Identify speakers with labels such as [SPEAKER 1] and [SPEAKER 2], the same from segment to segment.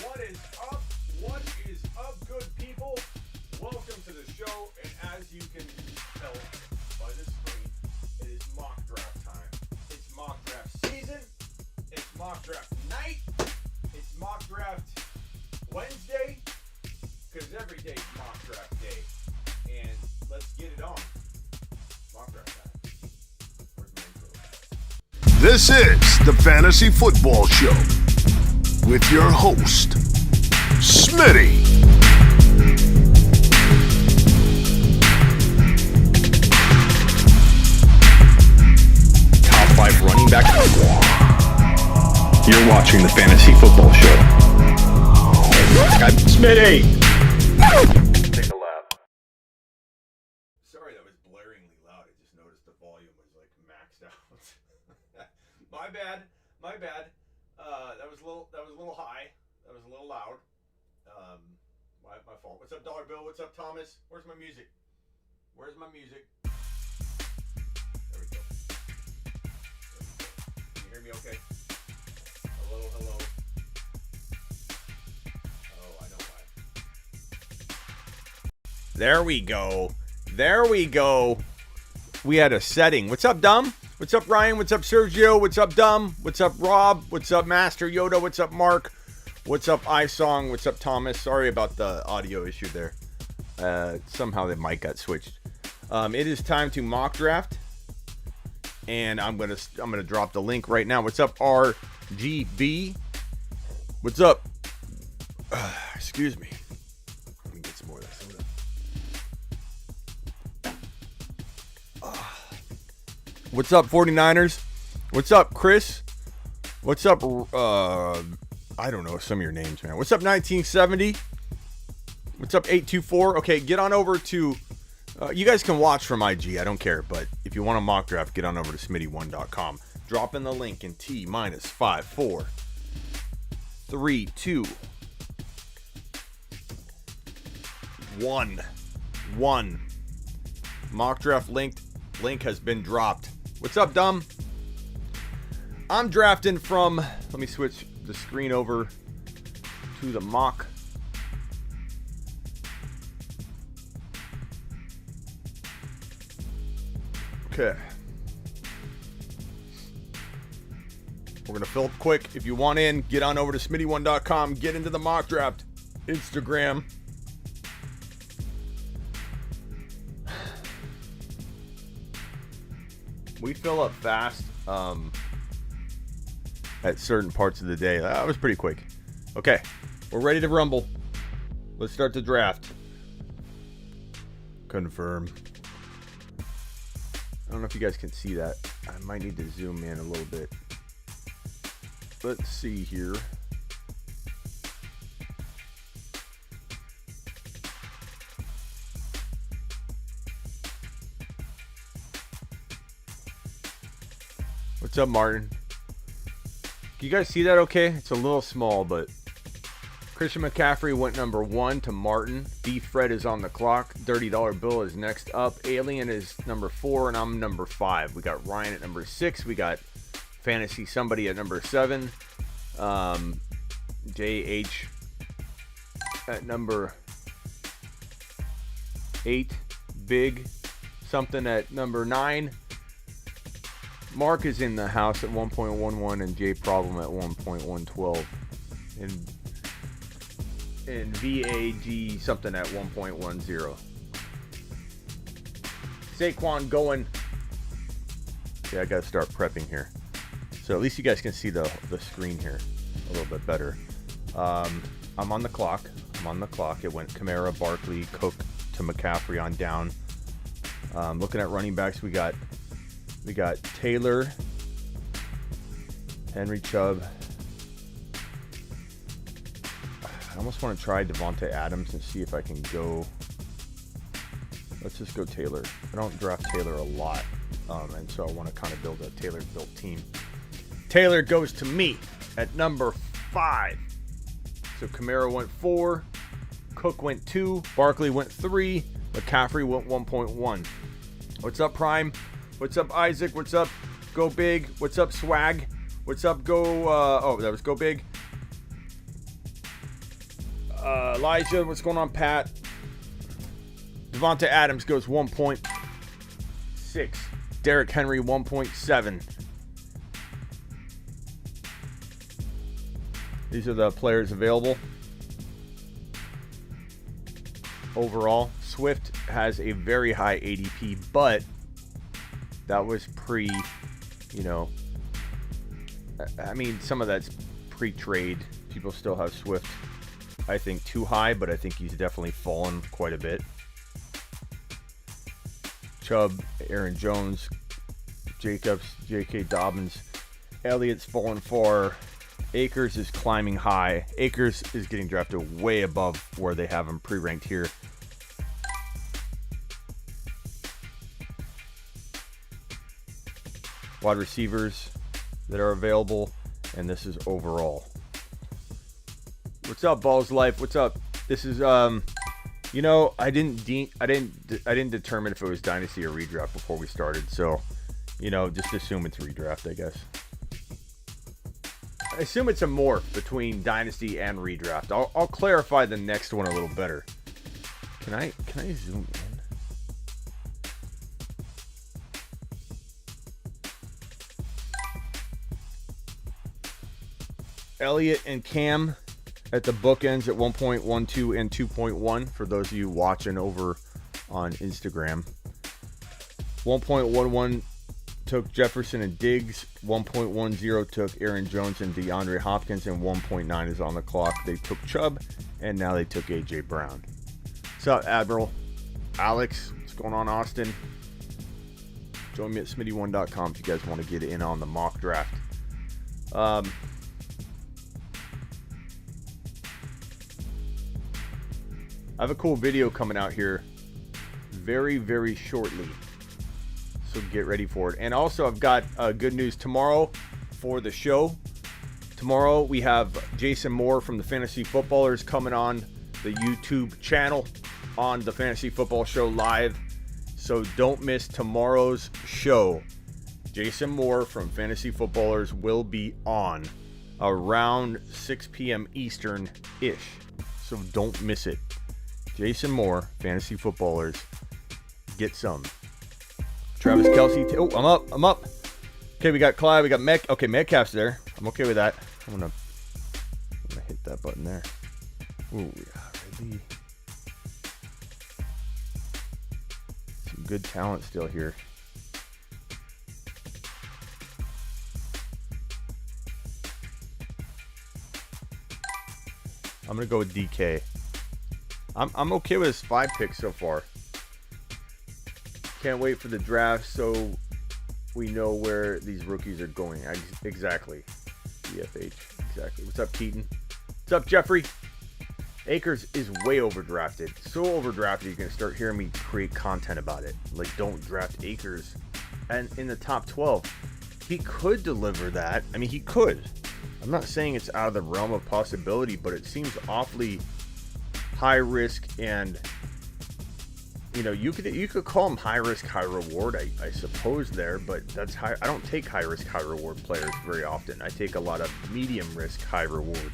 [SPEAKER 1] What is up? What is up, good people? Welcome to the show, and as you can tell by the screen, it is mock draft time. It's mock draft season. It's mock draft night. It's mock draft Wednesday, because every day is mock draft day. And let's get it on. Mock draft time. Where's my intro?
[SPEAKER 2] This is the Fantasy Football Show with your host, Smitty.
[SPEAKER 3] Top 5 running back. You're watching the Fantasy Football Show. I'm Smitty. Take a lap.
[SPEAKER 1] Sorry, that was blaringly loud. I just noticed the volume was like maxed out. My bad. That was a little high. That was a little loud. My fault. What's up, Dollar Bill? What's up, Thomas? Where's my music? There we go. Can you hear me okay? Hello. Oh, I know why. There we go. We had a setting. What's up, Dumb? What's up, Ryan? What's up, Sergio? What's up, Dumb? What's up, Rob? What's up, Master Yoda? What's up, Mark? What's up, iSong? What's up, Thomas? Sorry about the audio issue there. Somehow the mic got switched. It is time to mock draft, and I'm gonna drop the link right now. What's up, RGB? What's up? Excuse me. Let me get some more of that soda. What's up, 49ers? What's up, Chris? What's up, I don't know some of your names, man. What's up, 1970? What's up, 824? Okay, get on over to, you guys can watch from IG, I don't care, but if you want a mock draft, get on over to smitty1.com. Drop in the link in T-5, 4, 3, 2, 1. Mock draft link has been dropped. What's up, Dumb? I'm drafting from, let me switch the screen over to the mock. Okay. We're going to fill up quick. If you want in, get on over to smitty1.com. Get into the mock draft. Instagram. We fill up fast at certain parts of the day. That was pretty quick. Okay, we're ready to rumble. Let's start the draft. Confirm. I don't know if you guys can see that. I might need to zoom in a little bit. Let's see here. What's up, Martin? Can you guys see that okay? It's a little small, but Christian McCaffrey went number 1 to Martin. D. Fred is on the clock. Dirty Dollar Bill is next up. Alien is number 4, and I'm number 5. We got Ryan at number 6. We got Fantasy Somebody at number 7. JH at number 8. Big something at number 9. Mark is in the house at 1.11 and J Problem at 1.112 and VAG something at 1.10. Saquon going. Okay, I gotta start prepping here. So at least you guys can see the screen here a little bit better. I'm on the clock. It went Kamara, Barkley, Cook to McCaffrey on down. Looking at running backs, we got Taylor, Henry Chubb. I almost want to try Devontae Adams and see if I can go. Let's just go Taylor. I don't draft Taylor a lot, and so I want to kind of build a Taylor-built team. Taylor goes to me at number 5. So Kamara went 4, Cook went 2, Barkley went 3, McCaffrey went 1.1. What's up, Prime? What's up, Isaac? What's up, Go Big? What's up, Swag? What's up, Go... that was Go Big. Elijah, what's going on, Pat? Devonta Adams goes 1.6. Derrick Henry 1.7. These are the players available. Overall, Swift has a very high ADP, but that was pre, I mean, some of that's pre-trade. People still have Swift, I think, too high, but I think he's definitely fallen quite a bit. Chubb, Aaron Jones, Jacobs, J.K. Dobbins. Elliott's fallen far. Akers is climbing high. Akers is getting drafted way above where they have him pre-ranked here. Wide receivers that are available, and this is overall. What's up, Balls Life? What's up? This is I didn't determine if it was dynasty or redraft before we started, so just assume it's redraft, I guess. I assume it's a morph between dynasty and redraft. I'll clarify the next one a little better. Can I zoom in? Elliott and Cam at the bookends at 1.12 and 2.1 for those of you watching over on Instagram. 1.11 took Jefferson and Diggs. 1.10 took Aaron Jones and DeAndre Hopkins, and 1.9 is on the clock. They took Chubb, and now they took A.J. Brown. What's up, Admiral? Alex, what's going on, Austin? Join me at smitty1.com if you guys want to get in on the mock draft. I have a cool video coming out here very, very shortly, so get ready for it. And also, I've got good news tomorrow for the show. Tomorrow, we have Jason Moore from the Fantasy Footballers coming on the YouTube channel on the Fantasy Football Show Live. So don't miss tomorrow's show. Jason Moore from Fantasy Footballers will be on around 6 p.m. Eastern-ish. So don't miss it. Jason Moore, Fantasy Footballers. Get some. Travis Kelce. I'm up. Okay, we got Clyde. We got Metcalf's there. I'm okay with that. I'm gonna hit that button there. Ooh, ready. Some good talent still here. I'm gonna go with DK. I'm okay with his 5 picks so far. Can't wait for the draft so we know where these rookies are going. Exactly. DFH. Exactly. What's up, Keaton? What's up, Jeffrey? Akers is way overdrafted. So overdrafted, you're going to start hearing me create content about it. Like, don't draft Akers. And in the top 12, he could deliver that. I mean, he could. I'm not saying it's out of the realm of possibility, but it seems awfully high risk, and you could call him high risk, high reward, I suppose there, but that's high. I don't take high risk, high reward players very often. I take a lot of medium risk, high reward.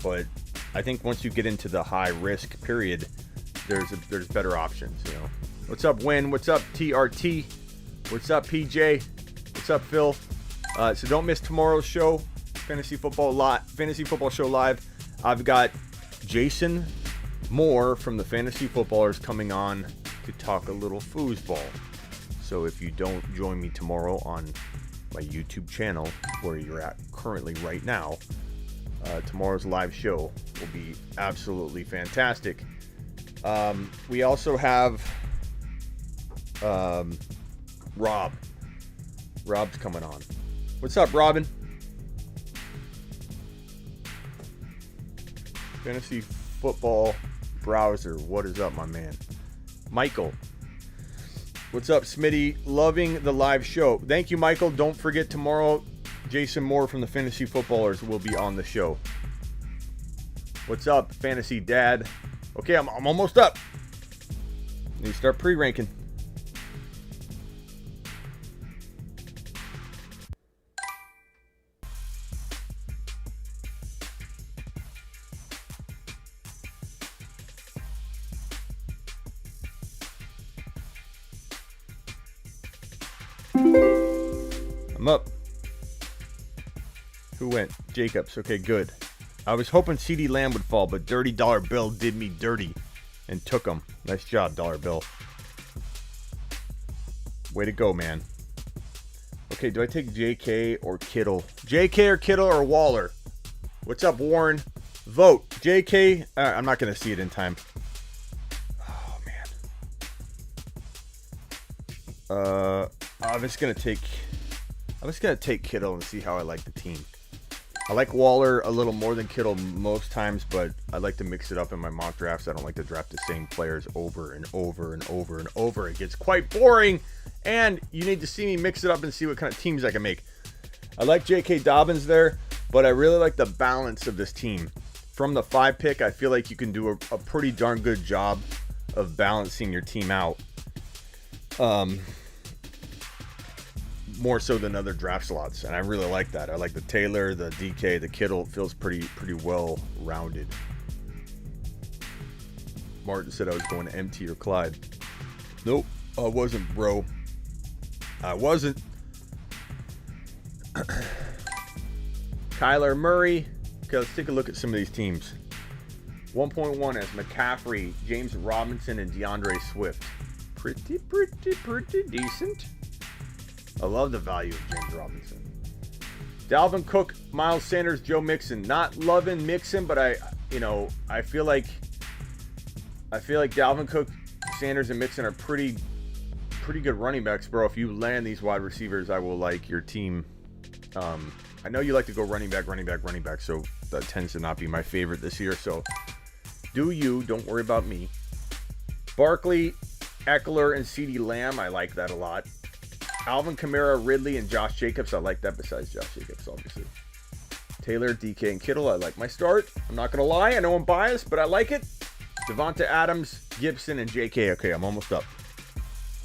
[SPEAKER 1] But I think once you get into the high risk period, there's better options. What's up, Win? What's up, TRT? What's up, PJ? What's up, Phil? So don't miss tomorrow's show, Fantasy Football Show Live. I've got Jason Moore from the Fantasy Footballers coming on to talk a little foosball. So if you don't join me tomorrow on my YouTube channel, where you're at currently right now, tomorrow's live show will be absolutely fantastic. We also have Rob. Rob's coming on. What's up, Robin? Fantasy Football Browser. What is up, my man? Michael. What's up, Smitty? Loving the live show. Thank you, Michael. Don't forget, tomorrow, Jason Moore from the Fantasy Footballers will be on the show. What's up, Fantasy Dad? Okay, I'm almost up. Need to start pre-ranking. I'm up. Who went? Jacobs. Okay, good. I was hoping CD Lamb would fall, but Dirty Dollar Bill did me dirty and took him. Nice job, Dollar Bill. Way to go, man. Okay, do I take JK or Kittle? JK or Kittle or Waller? What's up, Warren? Vote. JK. I'm not going to see it in time. Oh, man. I'm just going to take Kittle and see how I like the team. I like Waller a little more than Kittle most times, but I like to mix it up in my mock drafts. I don't like to draft the same players over and over and over and over. It gets quite boring, and you need to see me mix it up and see what kind of teams I can make. I like J.K. Dobbins there, but I really like the balance of this team. From the 5 pick, I feel like you can do a pretty darn good job of balancing your team out. More so than other draft slots, and I really like that. I like the Taylor, the DK, the Kittle. It feels pretty well rounded. Martin said I was going to MT or Clyde. Nope, I wasn't, bro. I wasn't. Kyler Murray. Okay, let's take a look at some of these teams. 1.1 as McCaffrey, James Robinson, and DeAndre Swift. Pretty decent. I love the value of James Robinson. Dalvin Cook, Miles Sanders, Joe Mixon. Not loving Mixon, but I feel like Dalvin Cook, Sanders, and Mixon are pretty good running backs, bro. If you land these wide receivers, I will like your team. I know you like to go running back, so that tends to not be my favorite this year. So do you? Don't worry about me. Barkley, Eckler, and CeeDee Lamb. I like that a lot. Alvin Kamara, Ridley, and Josh Jacobs. I like that besides Josh Jacobs, obviously. Taylor, DK, and Kittle. I like my start. I'm not going to lie. I know I'm biased, but I like it. Devonta Adams, Gibson, and JK. Okay, I'm almost up.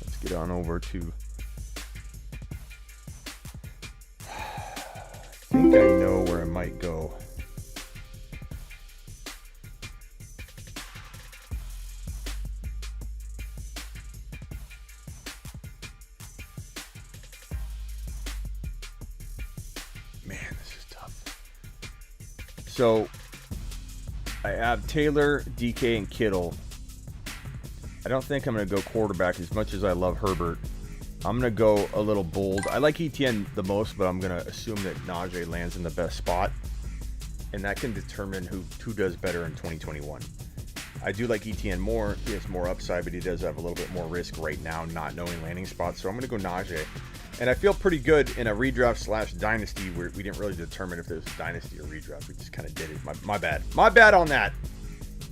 [SPEAKER 1] Let's get on over to... I think I know where I might go. So, I have Taylor, DK, and Kittle. I don't think I'm going to go quarterback as much as I love Herbert. I'm going to go a little bold. I like ETN the most, but I'm going to assume that Najee lands in the best spot. And that can determine who does better in 2021. I do like ETN more. He has more upside, but he does have a little bit more risk right now, not knowing landing spots. So I'm going to go Najee. And I feel pretty good in a redraft / dynasty where we didn't really determine if there was a dynasty or redraft. We just kind of did it. My bad. My bad on that.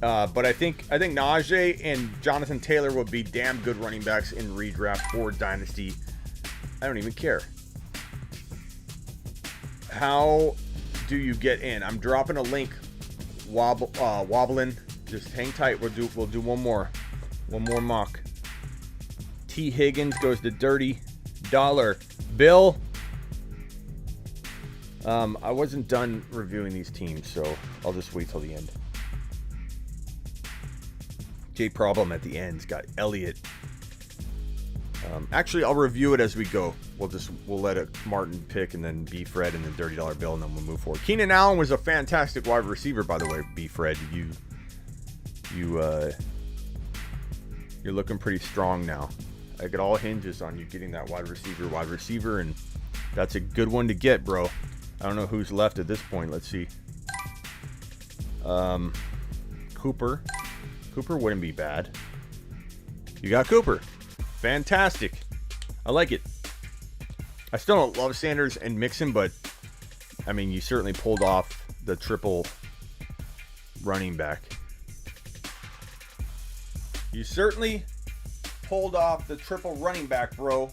[SPEAKER 1] But I think Najee and Jonathan Taylor would be damn good running backs in redraft or dynasty. I don't even care. How do you get in? I'm dropping a link. Wobbling. Just hang tight. We'll do one more mock. T. Higgins goes to Dirty Dollar Bill. I wasn't done reviewing these teams, so I'll just wait till the end. J Problem at the end's got Elliott. Actually, I'll review it as we go. We'll let it Martin pick, and then B Fred, and then Dirty Dollar Bill, and then we'll move forward. Keenan Allen was a fantastic wide receiver, by the way. B Fred, you're looking pretty strong now. Like, it all hinges on you getting that wide receiver, and that's a good one to get, bro. I don't know who's left at this point. Let's see. Cooper wouldn't be bad. You got Cooper. Fantastic. I like it. I still don't love Sanders and Mixon, but I mean, you certainly pulled off the triple running back. You certainly pulled off the triple running back, bro.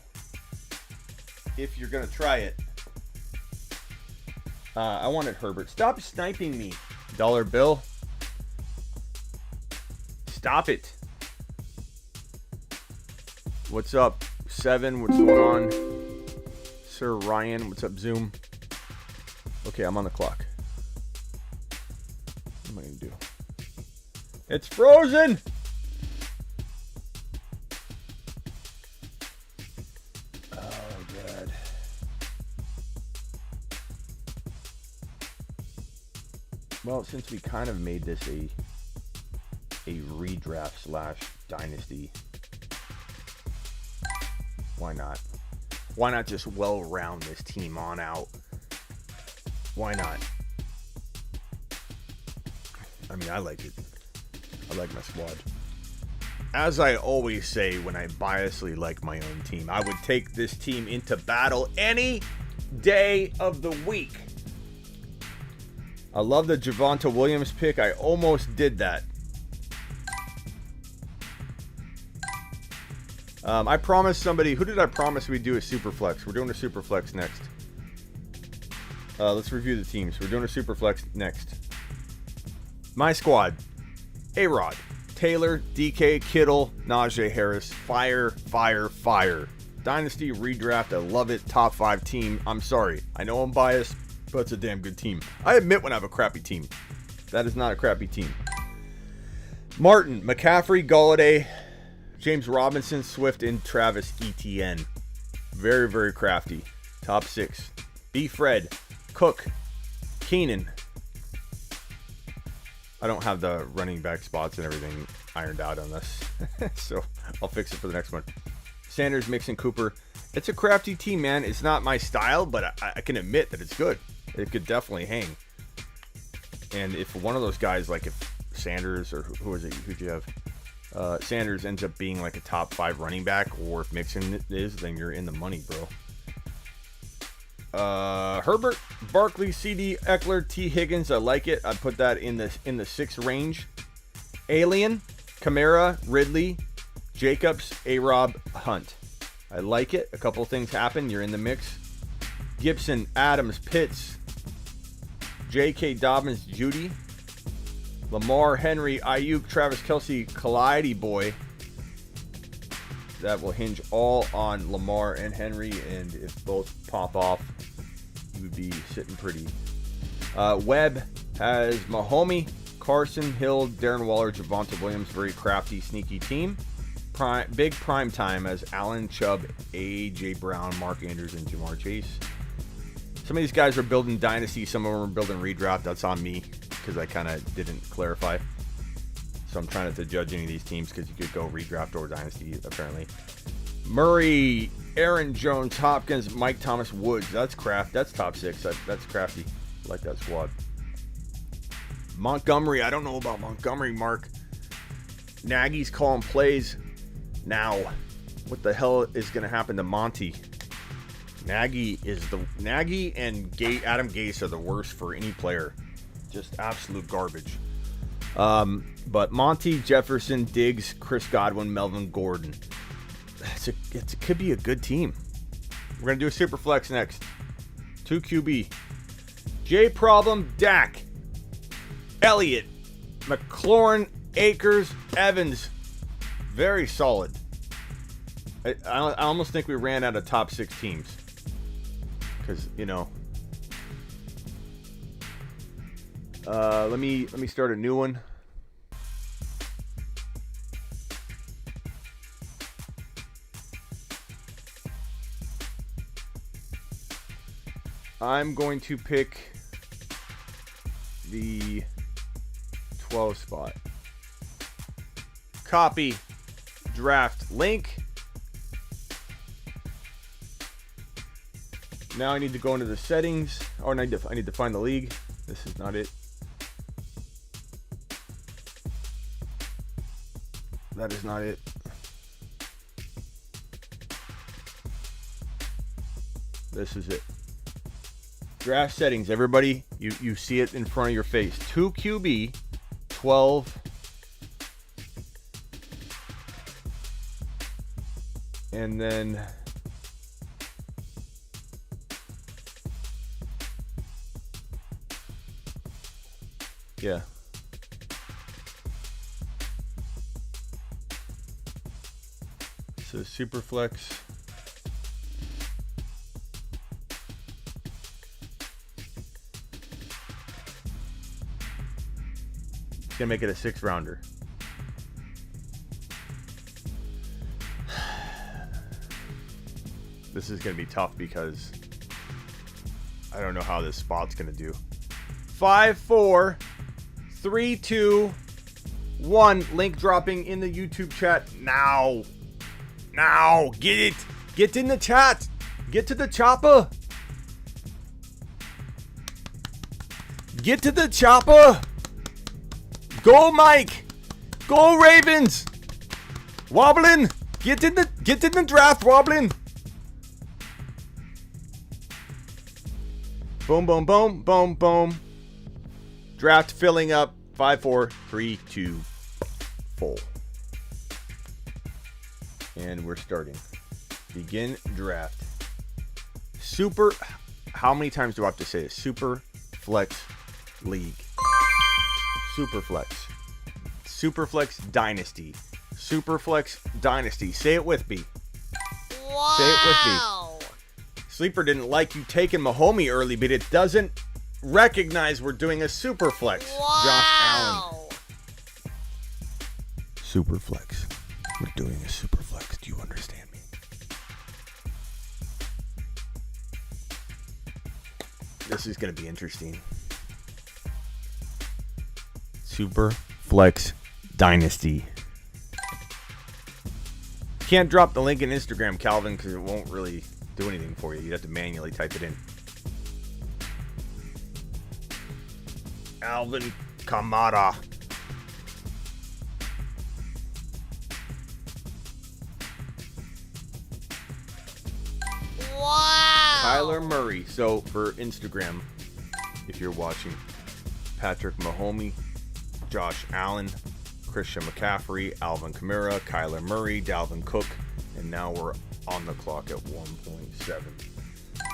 [SPEAKER 1] If you're going to try it. I wanted Herbert. Stop sniping me, Dollar Bill. Stop it. What's up, Seven? What's going on? Sir Ryan, what's up, Zoom? Okay, I'm on the clock. What am I going to do? It's frozen! Oh, Well, since we kind of made this a redraft / dynasty, why not? Why not just well round this team on out? Why not? I mean, I like it. I like my squad. As I always say when I biasly like my own team, I would take this team into battle any day of the week. I love the Javonte Williams pick. I almost did that. I promised somebody. Who did I promise we'd do a SuperFlex? We're doing a SuperFlex next. Let's review the teams. We're doing a SuperFlex next. My squad. A-Rod, Taylor, DK, Kittle, Najee Harris. Fire, fire, fire. Dynasty redraft. I love it. Top 5 team. I'm sorry. I know I'm biased, but it's a damn good team. I admit when I have a crappy team. That is not a crappy team. Martin, McCaffrey, Galladay, James Robinson, Swift, and Travis Etienne. Very, very crafty. Top 6. B. Fred, Cook, Keenan. I don't have the running back spots and everything ironed out on this, so I'll fix it for the next one. Sanders, Mixon, Cooper. It's a crafty team, man. It's not my style, but I can admit that it's good. It could definitely hang. And if one of those guys, like if Sanders or who was it? Who'd you have? Sanders ends up being like a top 5 running back, or if Mixon is, then you're in the money, bro. Herbert, Barkley, CD, Eckler, T. Higgins. I like it. I put that in the 6 range. Alien, Kamara, Ridley, Jacobs, A-Rob, Hunt. I like it. A couple things happen. You're in the mix. Gibson, Adams, Pitts, J.K. Dobbins, Judy, Lamar, Henry, Ayuk, Travis Kelce, Calliope boy. That will hinge all on Lamar and Henry, and if both pop off, you would be sitting pretty. Webb has Mahomey, Carson, Hill, Darren Waller, Javonte Williams. Very crafty, sneaky team. Big prime time as Allen, Chubb, A.J. Brown, Mark Andrews, and Jamar Chase. Some of these guys are building dynasty. Some of them are building redraft. That's on me because I kind of didn't clarify. So I'm trying not to judge any of these teams because you could go redraft or dynasty, apparently. Murray, Aaron Jones, Hopkins, Mike Thomas, Woods. That's craft. That's top 6. That's crafty. I like that squad. Montgomery. I don't know about Montgomery, Mark. Nagy's calling plays now. What the hell is going to happen to Monty? Nagy and Adam Gase are the worst for any player. Just absolute garbage. But Monty, Jefferson, Diggs, Chris Godwin, Melvin Gordon. It could be a good team. We're going to do a super flex next. 2 QB. J Problem, Dak, Elliott, McLaurin, Akers, Evans. Very solid. I almost think we ran out of top 6 teams. Because, you know. Let me start a new one. I'm going to pick the 12 spot. Copy draft link. Now I need to go into the settings. Oh, I need to find the league. This is not it. That is not it. This is it. Draft settings, everybody. You see it in front of your face. 2 QB, 12. And then yeah. So SuperFlex. It's gonna make it a 6 rounder. This is gonna be tough because I don't know how this spot's gonna do. 5-4. 3, 2, 1. Link dropping in the YouTube chat now. Now. Get it. Get in the chat. Get to the chopper. Get to the chopper. Go, Mike. Go, Ravens. Wobbling. Get in the draft, Wobbling. Boom, boom, boom, boom, boom. Draft filling up. 5, 4, 3, 2, 4. And we're starting. Begin draft. How many times do I have to say it? SuperFlex League. SuperFlex. SuperFlex Dynasty. SuperFlex Dynasty. Say it with me.
[SPEAKER 4] Wow.
[SPEAKER 1] Say it with me. Sleeper didn't like you taking Mahomie early, but it doesn't recognize we're doing a SuperFlex.
[SPEAKER 4] Wow.
[SPEAKER 1] Josh Allen. SuperFlex. We're doing a SuperFlex. Do you understand me? This is going to be interesting. SuperFlex Dynasty. Can't drop the link in Instagram, Calvin, because it won't really do anything for you. You'd have to manually type it in. Alvin Kamara.
[SPEAKER 4] Wow.
[SPEAKER 1] Kyler Murray. So for Instagram, if you're watching, Patrick Mahomie, Josh Allen, Christian McCaffrey, Alvin Kamara, Kyler Murray, Dalvin Cook, and now we're on the clock at 1.7.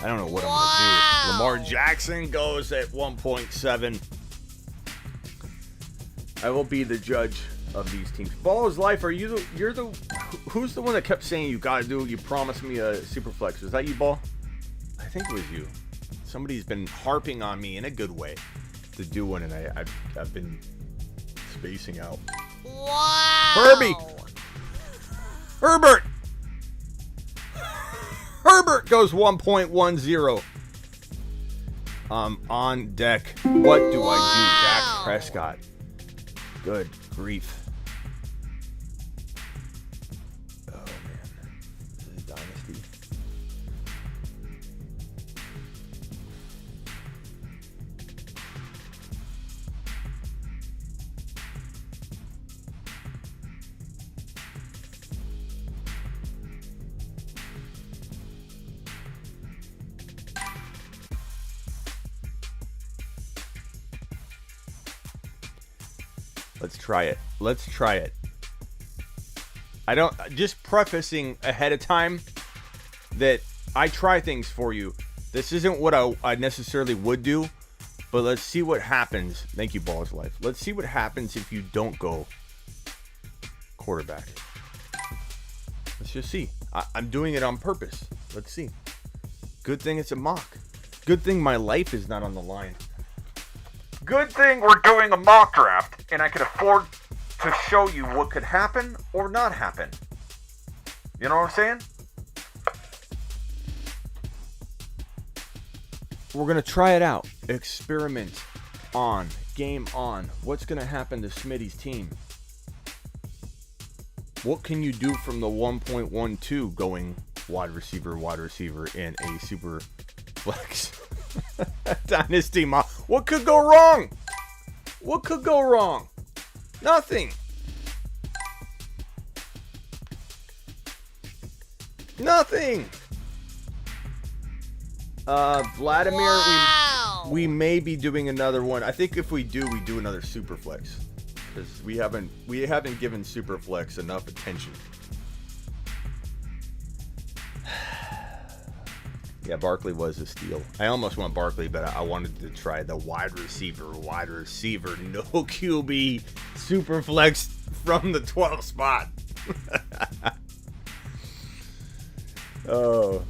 [SPEAKER 1] I don't know what I'm gonna do. Lamar Jackson goes at 1.7. I will be the judge of these teams. Ball is life. Who's the one that kept saying you gotta do? You promised me a SuperFlex. Was that you, Ball? I think it was you. Somebody's been harping on me in a good way to do one, and I've been spacing out.
[SPEAKER 4] Wow.
[SPEAKER 1] Herbert. Herbert goes 1.10. On deck. What do I do? Dak Prescott. Good grief. Oh, man. This is a dynasty. Let's try it. Just prefacing ahead of time that I try things for you. This isn't what I necessarily would do, but let's see what happens. Thank you, Balls Life. Let's see what happens if you don't go quarterback. Let's just see. I'm doing it on purpose. Let's see. Good thing it's a mock. Good thing my life is not on the line. Good thing we're doing a mock draft, and I can afford to show you what could happen or not happen. You know what I'm saying? We're going to try it out. Experiment on. Game on. What's going to happen to Smitty's team? What can you do from the 1.12 going wide receiver, in a super flex? Dynasty mock. What could go wrong? What could go wrong? Nothing. Nothing. Vladimir,
[SPEAKER 4] Wow.
[SPEAKER 1] we may be doing another one. I think if we do another SuperFlex, because we haven't given SuperFlex enough attention. Yeah, Barkley was a steal. I almost went Barkley, but I wanted to try the wide receiver, no QB, SuperFlex from the 12th spot. Oh.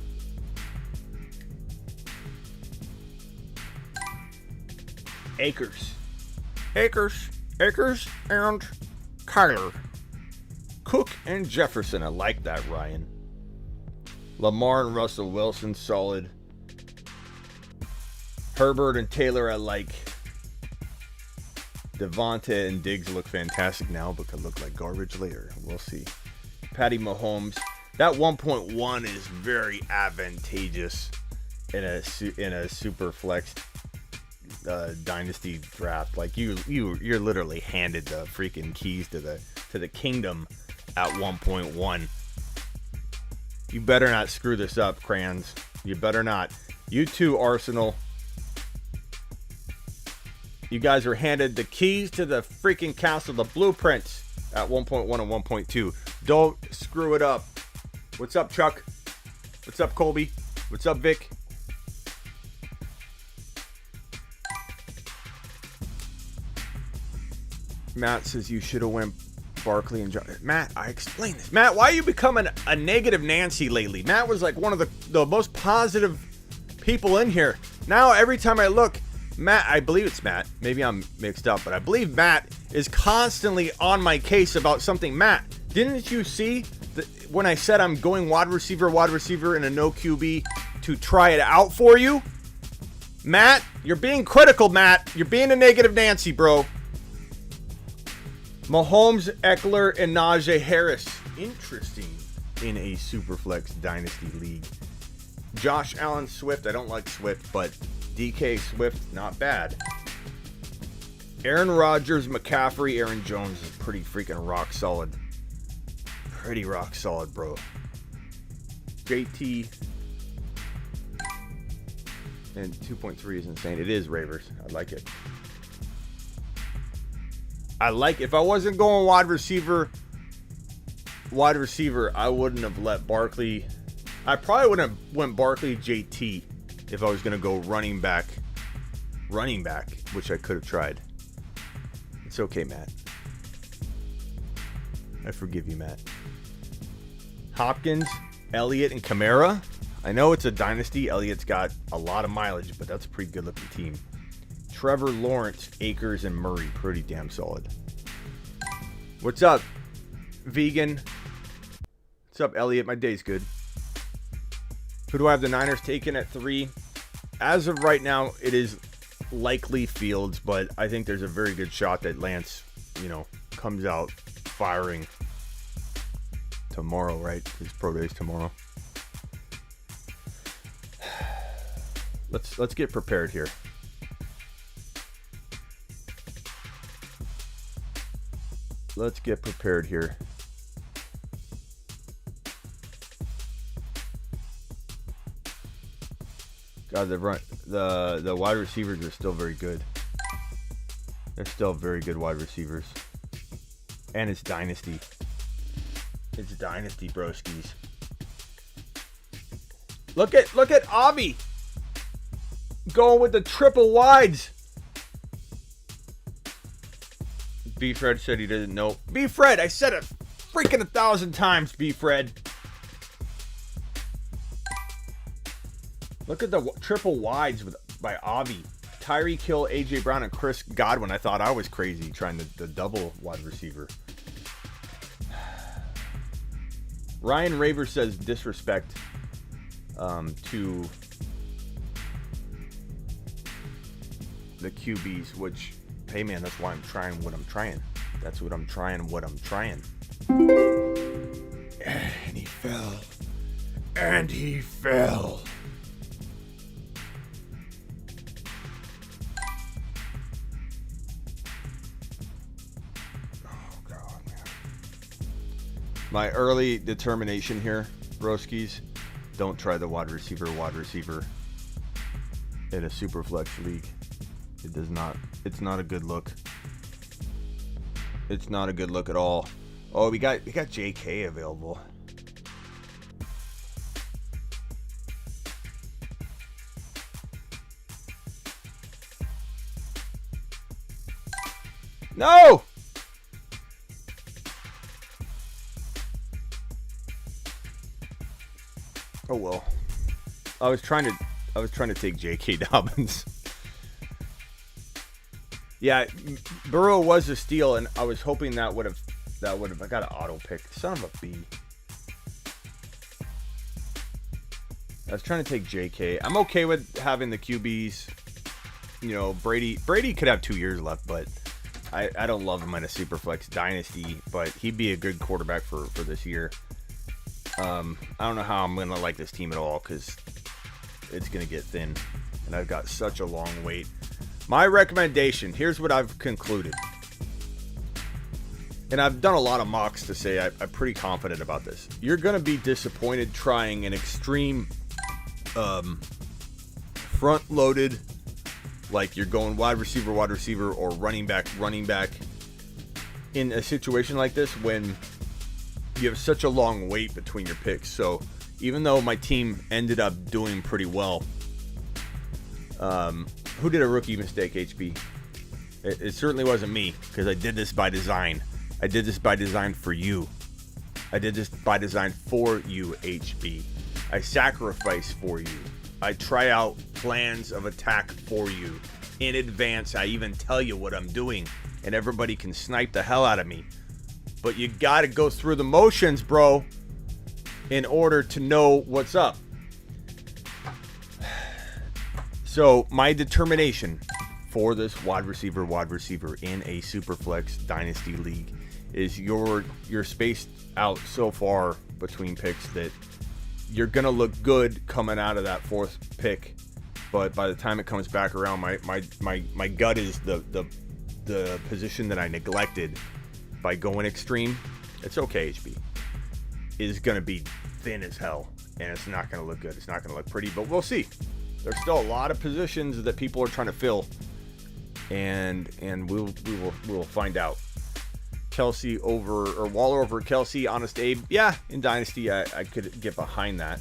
[SPEAKER 1] Akers, and Kyler. Cook and Jefferson. I like that, Ryan. Lamar and Russell Wilson, solid. Herbert and Taylor, I like. Devonta and Diggs look fantastic now, but could look like garbage later. We'll see. Patty Mahomes. That 1.1 is very advantageous in a SuperFlex dynasty draft. Like you're literally handed the freaking keys to the kingdom at 1.1. You better not screw this up, Crayons. You better not. You too, Arsenal. You guys are handed the keys to the freaking castle, the blueprints at 1.1 and 1.2. Don't screw it up. What's up, Chuck? What's up, Colby? What's up, Vic? Matt says you should have went Barkley and John. Matt, I explained this. Matt, why are you becoming a negative Nancy lately? Matt was like one of the most positive people in here. Now, every time I look, Matt, I believe it's Matt. Maybe I'm mixed up, but I believe Matt is constantly on my case about something. Matt, didn't you see when I said I'm going wide receiver, and a no QB to try it out for you? Matt, you're being critical, Matt. You're being a negative Nancy, bro. Mahomes, Eckler, and Najee Harris. Interesting in a Superflex Dynasty League. Josh Allen Swift. I don't like Swift, but DK Swift, not bad. Aaron Rodgers, McCaffrey, Aaron Jones is pretty freaking rock solid. Pretty rock solid, bro. JT. And 2.3 is insane. It is Ravers. I like it. If I wasn't going wide receiver, I wouldn't have let Barkley. I probably wouldn't have went Barkley JT if I was going to go running back, which I could have tried. It's okay, Matt. I forgive you, Matt. Hopkins, Elliott, and Kamara. I know it's a dynasty. Elliott's got a lot of mileage, but that's a pretty good looking team. Trevor Lawrence, Akers, and Murray. Pretty damn solid. What's up, Vegan? What's up, Elliott? My day's good. Who do I have the Niners taking at 3? As of right now, it is likely Fields, but I think there's a very good shot that Lance, comes out firing tomorrow, right? His pro day's tomorrow. Let's get prepared here. Let's get prepared here. God, the wide receivers are still very good. They're still very good wide receivers. And it's dynasty. It's dynasty, broskies. Look at Avi going with the triple wides. B. Fred said he didn't know. B. Fred, I said it freaking 1,000 times, B. Fred. Look at the triple wides by Avi. Tyreek Hill, A.J. Brown, and Chris Godwin. I thought I was crazy trying the double wide receiver. Ryan Raver says disrespect to the QBs, which, hey man, that's why I'm trying what I'm trying. That's what I'm trying. And he fell. And he fell. Oh God, man. My early determination here, broskies, don't try the wide receiver in a Superflex league. It does not. It's not a good look. It's not a good look at all. Oh, we got JK available. No! Oh well. I was trying to take J.K. Dobbins. Yeah, Burrow was a steal, and I was hoping that would have. I got an auto pick. Son of a B. I was trying to take J.K. I'm okay with having the QBs. Brady could have 2 years left, but I don't love him in a Superflex Dynasty, but he'd be a good quarterback for this year. I don't know how I'm going to like this team at all because it's going to get thin, and I've got such a long wait. My recommendation, here's what I've concluded. And I've done a lot of mocks to say I'm pretty confident about this. You're going to be disappointed trying an extreme front-loaded, like you're going wide receiver, or running back, in a situation like this when you have such a long wait between your picks. So even though my team ended up doing pretty well, who did a rookie mistake, HB? It certainly wasn't me, because I did this by design. I did this by design for you. I did this by design for you, HB. I sacrifice for you. I try out plans of attack for you. In advance, I even tell you what I'm doing, and everybody can snipe the hell out of me. But you gotta go through the motions, bro, in order to know what's up. So, my determination for this wide receiver in a Superflex Dynasty League is you're spaced out so far between picks that you're gonna look good coming out of that fourth pick, but by the time it comes back around, my gut is the position that I neglected by going extreme. It's okay, HB. Is gonna be thin as hell, and it's not gonna look good. It's not gonna look pretty, but we'll see. There's still a lot of positions that people are trying to fill, and we'll find out. Kelsey over, or Waller over Kelsey, Honest Abe. Yeah, in Dynasty, I could get behind that.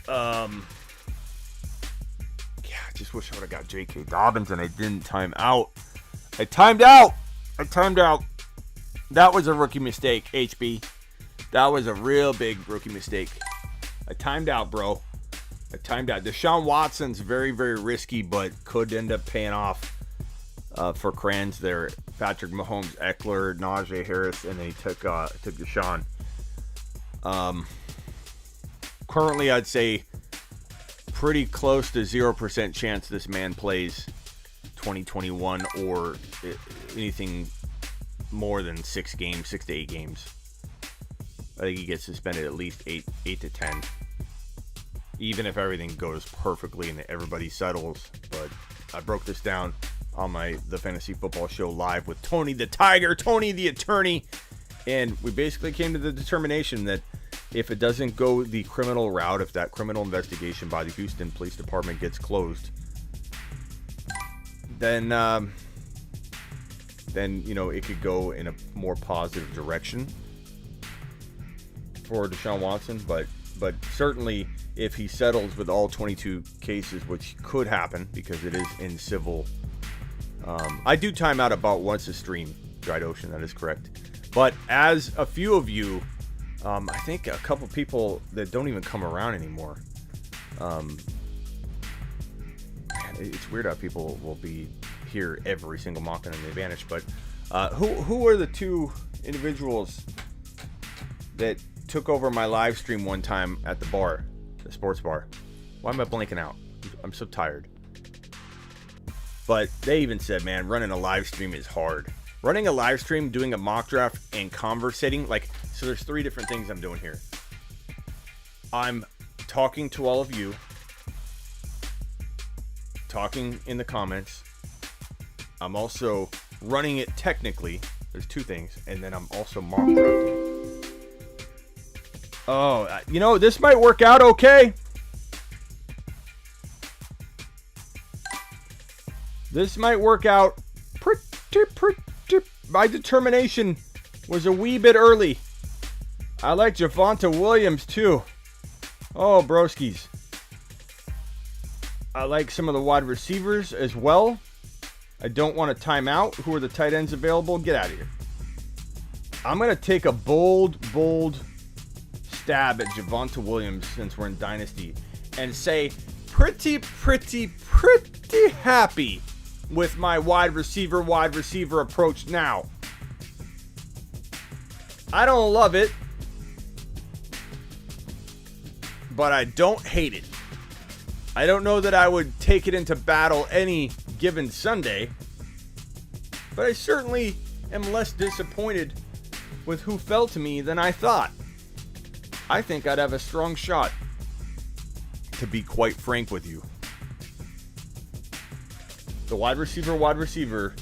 [SPEAKER 1] Yeah, I just wish I would have got J.K. Dobbins and I didn't time out. I timed out. That was a rookie mistake, HB. That was a real big rookie mistake. I timed out, bro. Deshaun Watson's very, very risky, but could end up paying off. For Crans there, Patrick Mahomes, Eckler, Najee Harris, and they took Deshaun. Currently, I'd say pretty close to 0% chance this man plays 2021 or anything more than 6 to 8 games. I think he gets suspended at least 8 to 10. Even if everything goes perfectly and everybody settles. But I broke this down on the Fantasy Football Show live with Tony the Tiger, Tony the Attorney, and we basically came to the determination that if it doesn't go the criminal route, if that criminal investigation by the Houston Police Department gets closed, then it could go in a more positive direction for Deshaun Watson, but certainly if he settles with all 22 cases, which could happen because it is in civil. I do time out about once a stream, Dried Ocean, that is correct. But as a few of you, I think a couple people that don't even come around anymore. It's weird how people will be here every single mock on the advantage. But who are the two individuals that took over my live stream one time at the bar, the sports bar? Why am I blanking out? I'm so tired. But they even said, man, running a live stream is hard. Running a live stream, doing a mock draft, and conversating, so there's 3 different things I'm doing here. I'm talking to all of you, talking in the comments. I'm also running it technically. There's 2 things. And then I'm also mock drafting. Oh, this might work out okay. This might work out pretty. My determination was a wee bit early. I like Javonte Williams too. Oh, broskies. I like some of the wide receivers as well. I don't want to time out. Who are the tight ends available? Get out of here. I'm going to take a bold stab at Javonte Williams since we're in Dynasty and say pretty happy with my wide receiver approach now. I don't love it, but I don't hate it. I don't know that I would take it into battle any given Sunday, but I certainly am less disappointed with who fell to me than I thought. I think I'd have a strong shot, to be quite frank with you. The wide receiver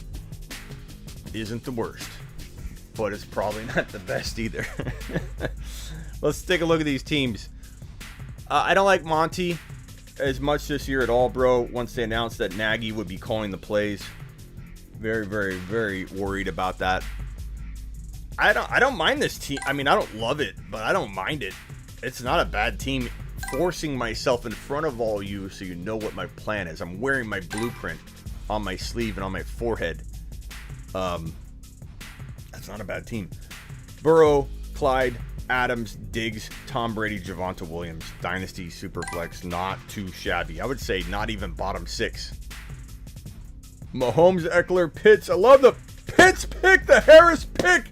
[SPEAKER 1] isn't the worst, but it's probably not the best either. Let's take a look at these teams. I don't like Monty as much this year at all, bro. Once they announced that Nagy would be calling the plays, very, very, very worried about that. I don't mind this team. I mean, I don't love it, but I don't mind it. It's not a bad team. Forcing myself in front of all you so you know what my plan is. I'm wearing my blueprint on my sleeve and on my forehead. That's not a bad team. Burrow, Clyde, Adams, Diggs, Tom Brady, Javonte Williams. Dynasty, Superflex, not too shabby. I would say not even bottom 6. Mahomes, Eckler, Pitts. I love the Pitts pick, the Harris pick.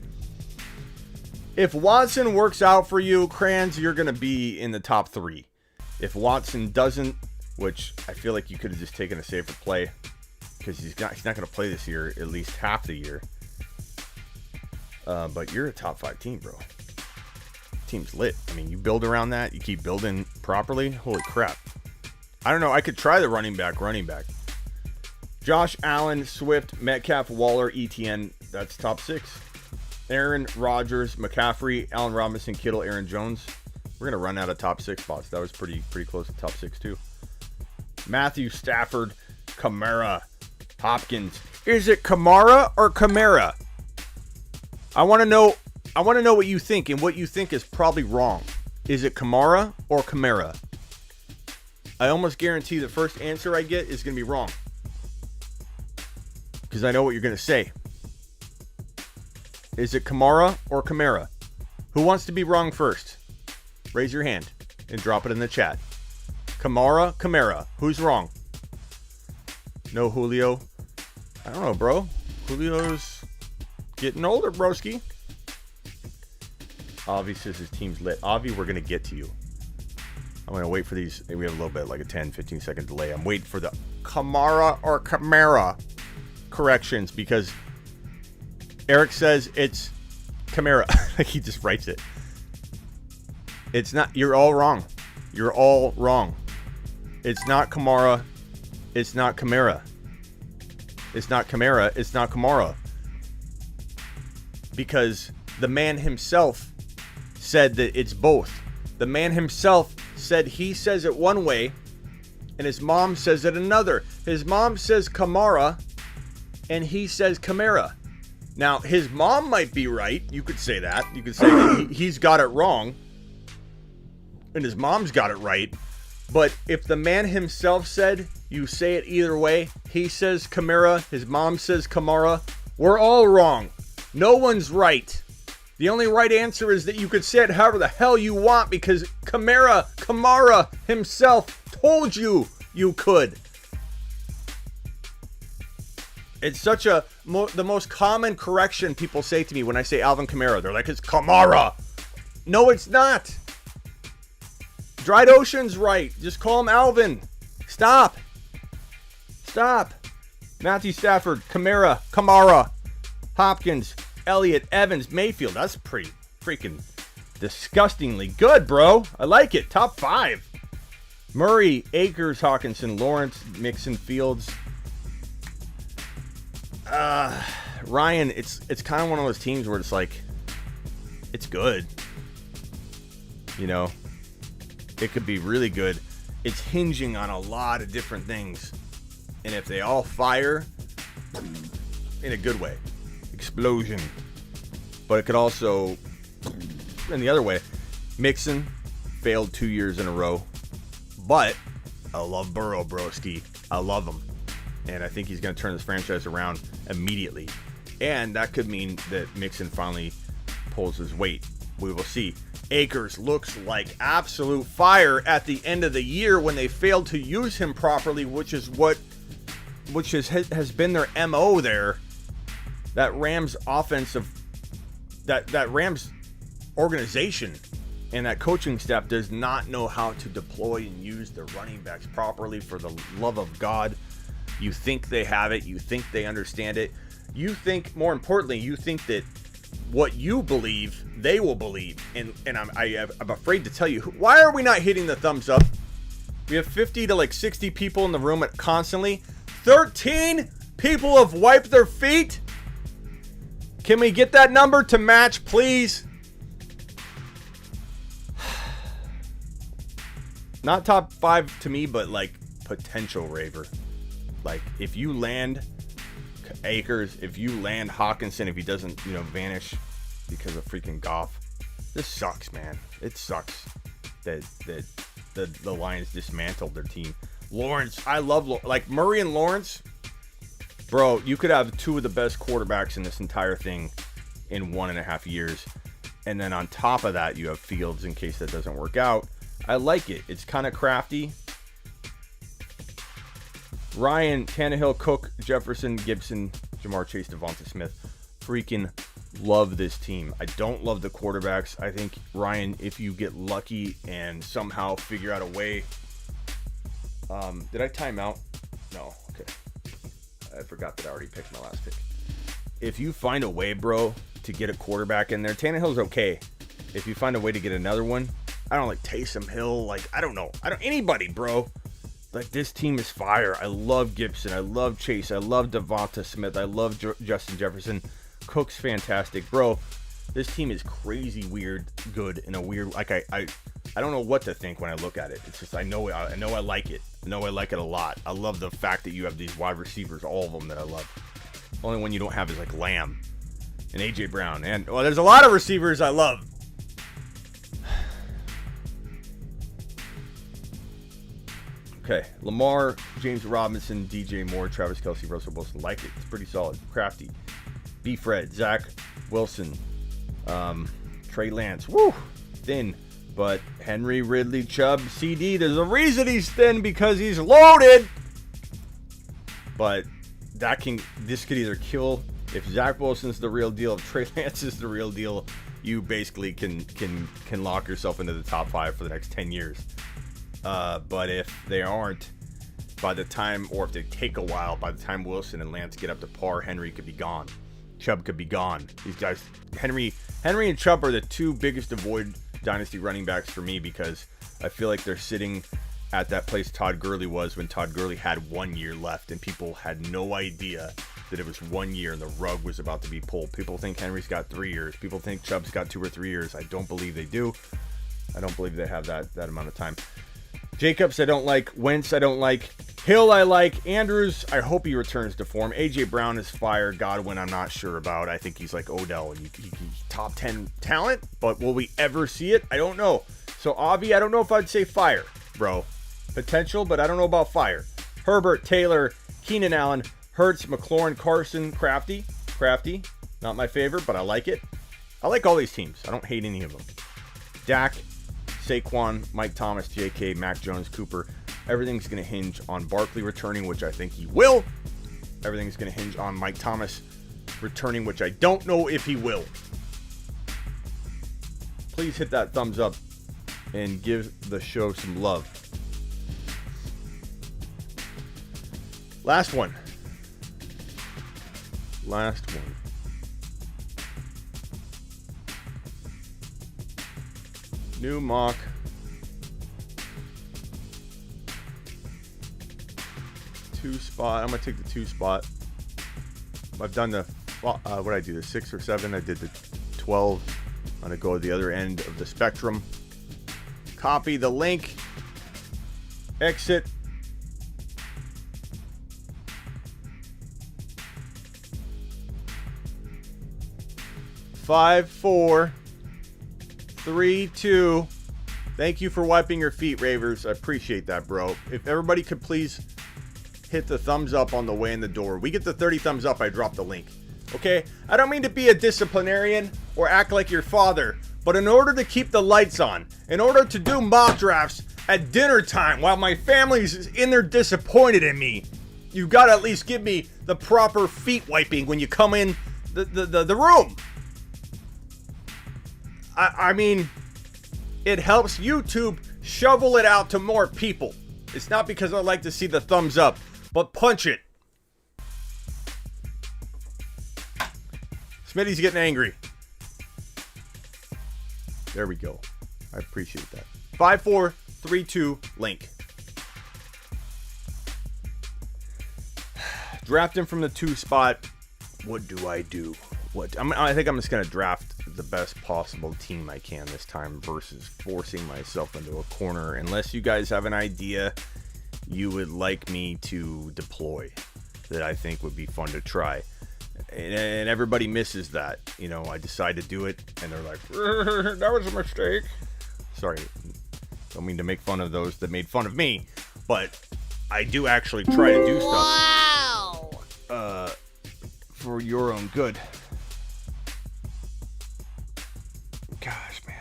[SPEAKER 1] If Watson works out for you, Crans, you're going to be in the top 3. If Watson doesn't, which I feel like you could have just taken a safer play because he's not going to play this year, at least half the year. But you're a top 5 team, bro. Team's lit. I mean, you build around that. You keep building properly. Holy crap. I don't know. I could try the running back. Josh Allen, Swift, Metcalf, Waller, ETN. That's top 6. Aaron Rodgers, McCaffrey, Allen Robinson, Kittle, Aaron Jones. We're going to run out of top 6 spots. That was pretty close to top 6 too. Matthew Stafford, Kamara, Hopkins. Is it Kamara or Kamara? I want to know what you think, and what you think is probably wrong. Is it Kamara or Kamara? I almost guarantee the first answer I get is going to be wrong, because I know what you're going to say. Is it Kamara or Kamara? Who wants to be wrong first? Raise your hand and drop it in the chat. Kamara. Who's wrong? No Julio. I don't know, bro. Julio's getting older, broski. Avi says his team's lit. Avi, we're going to get to you. I'm going to wait for these. We have a little bit, like a 10-15 second delay. I'm waiting for the Kamara or Kamara corrections, because Eric says it's Kamara. He just writes it. It's not. You're all wrong. You're all wrong. It's not Kamara. It's not Kamara. It's not Kamara. It's not Kamara. Because the man himself said that it's both. The man himself said he says it one way, and his mom says it another. His mom says Kamara, and he says Kamara. Now, his mom might be right. You could say that. You could say that he's got it wrong, and his mom's got it right. But if the man himself said you say it either way, he says Kamara, his mom says Kamara, we're all wrong. No one's right. The only right answer is that you could say it however the hell you want, because Kamara himself told you you could. It's such the most common correction people say to me when I say Alvin Kamara. They're like, it's Kamara. No, it's not. Dried Ocean's right. Just call him Alvin. Stop. Matthew Stafford, Kamara, Hopkins, Elliott, Evans, Mayfield. That's pretty freaking disgustingly good, bro. I like it. Top 5. Murray, Akers, Hawkinson, Lawrence, Mixon, Fields. Ryan, it's kind of one of those teams where it's like, it's good. You know, it could be really good. It's hinging on a lot of different things. And if they all fire in a good way, explosion. But it could also, in the other way, Mixon failed 2 years in a row. But I love Burrow, broski. I love him. And I think he's going to turn this franchise around immediately. And that could mean that Mixon finally pulls his weight. We will see. Akers looks like absolute fire at the end of the year when they failed to use him properly, which has been their MO there. That Rams offensive, that Rams organization And that coaching staff does not know how to deploy and use the running backs properly. For the love of God, you think they have it. You think they understand it. You think, more importantly, you think that what you believe, they will believe. And I'm afraid to tell you, why are we not hitting the thumbs up? We have 50 to like 60 people in the room constantly. 13 people have wiped their feet. Can we get that number to match, please? Not top 5 to me, but like potential raver. Like if you land Akers, if you land Hawkinson, if he doesn't, vanish because of freaking Goff, this sucks, man. It sucks that the Lions dismantled their team. Lawrence, I love like Murray and Lawrence. Bro, you could have 2 of the best quarterbacks in this entire thing in 1.5 years. And then on top of that, you have Fields in case that doesn't work out. I like it. It's kind of crafty. Ryan, Tannehill, Cook, Jefferson, Gibson, Jamar Chase, Devonta Smith. Freaking love this team. I don't love the quarterbacks. I think, Ryan, if you get lucky and somehow figure out a way. Did I time out? No. Okay. I forgot that I already picked my last pick. If you find a way, bro, to get a quarterback in there, Tannehill's okay. If you find a way to get another one, I don't like Taysom Hill. Like, I don't know. Anybody, bro. Like, this team is fire. I love Gibson. I love Chase. I love Devonta Smith. I love Justin Jefferson. Cook's fantastic. Bro, this team is crazy weird good in a weird... Like, I don't know what to think when I look at it. It's just, I know I like it. I know I like it a lot. I love the fact that you have these wide receivers, all of them that I love. Only one you don't have is, like, Lamb and A.J. Brown. And, well, there's a lot of receivers I love. Okay, Lamar, James Robinson, DJ Moore, Travis Kelce, Russell Wilson. Like it. It's pretty solid. Crafty. B. Fred, Zach Wilson, Trey Lance. Woo! Thin. But Henry, Ridley, Chubb, CD. There's a reason he's thin, because he's loaded. But this could either kill. If Zach Wilson's the real deal, if Trey Lance is the real deal, you basically can lock yourself into the top 5 for the next 10 years. But if they aren't, by the time, or if they take a while, by the time Wilson and Lance get up to par, Henry could be gone. Chubb could be gone. These guys, Henry and Chubb are the 2 biggest avoid dynasty running backs for me, because I feel like they're sitting at that place Todd Gurley was when Todd Gurley had 1 year left, and people had no idea that it was 1 year and the rug was about to be pulled. People think Henry's got 3 years. People think Chubb's got 2 or 3 years. I don't believe they do. I don't believe they have that amount of time. Jacobs, I don't like. Wentz, I don't like. Hill, I like. Andrews, I hope he returns to form. A.J. Brown is fire. Godwin, I'm not sure about. I think he's like Odell, and he's top 10 talent, but will we ever see it? I don't know. So, Avi, I don't know if I'd say fire, bro. Potential, but I don't know about fire. Herbert, Taylor, Keenan Allen, Hurts, McLaurin, Carson, Crafty. Not my favorite, but I like it. I like all these teams. I don't hate any of them. Dak, Saquon, Mike Thomas, J.K., Mac Jones, Cooper. Everything's going to hinge on Barkley returning, which I think he will. Everything's going to hinge on Mike Thomas returning, which I don't know if he will. Please hit that thumbs up and give the show some love. Last one. New mock. Two spot. I'm going to take the 2 spot. I've done the, what did I do? The 6 or 7. I did the 12. I'm going to go to the other end of the spectrum. Copy the link. Exit. Five, 4, 3, 2. Thank you for wiping your feet, Ravers. I appreciate that, bro. If everybody could please hit the thumbs up on the way in the door. We get the 30 thumbs up, I drop the link. Okay? I don't mean to be a disciplinarian or act like your father, but in order to keep the lights on, in order to do mock drafts at dinner time while my family's in there disappointed in me, you gotta at least give me the proper feet wiping when you come in the room. I mean, It helps YouTube shovel it out to more people. It's not because I like to see the thumbs up, but punch it. Smitty's getting angry. There we go. I appreciate that. 5432 link. Drafting from the 2 spot. What do I do? I think I'm just going to draft the best possible team I can this time versus forcing myself into a corner. Unless you guys have an idea you would like me to deploy that I think would be fun to try. And everybody misses that. You know, I decide to do it and they're like, that was a mistake. Sorry. Don't mean to make fun of those that made fun of me. But I do actually try to do stuff.
[SPEAKER 4] Wow.
[SPEAKER 1] For your own good. Gosh, man.